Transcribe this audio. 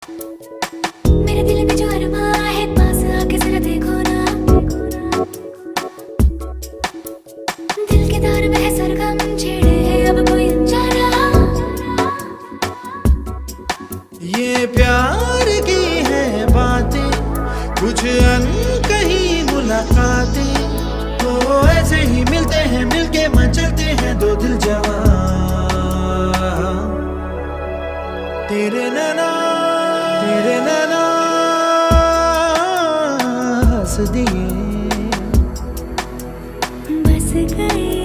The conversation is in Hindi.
मेरे दिल में जो अरमा है पास आके जरा देखो ना, दिल के तार में है सरगम छेड़े है अब कोई अनजाना। ये प्यार की है बातें, कुछ अनकही मुलाकातें, तो ऐसे ही मिलते हैं, मिलके मचलते हैं दो दिल जवां। तेरे नैना हंस दिए, बस गए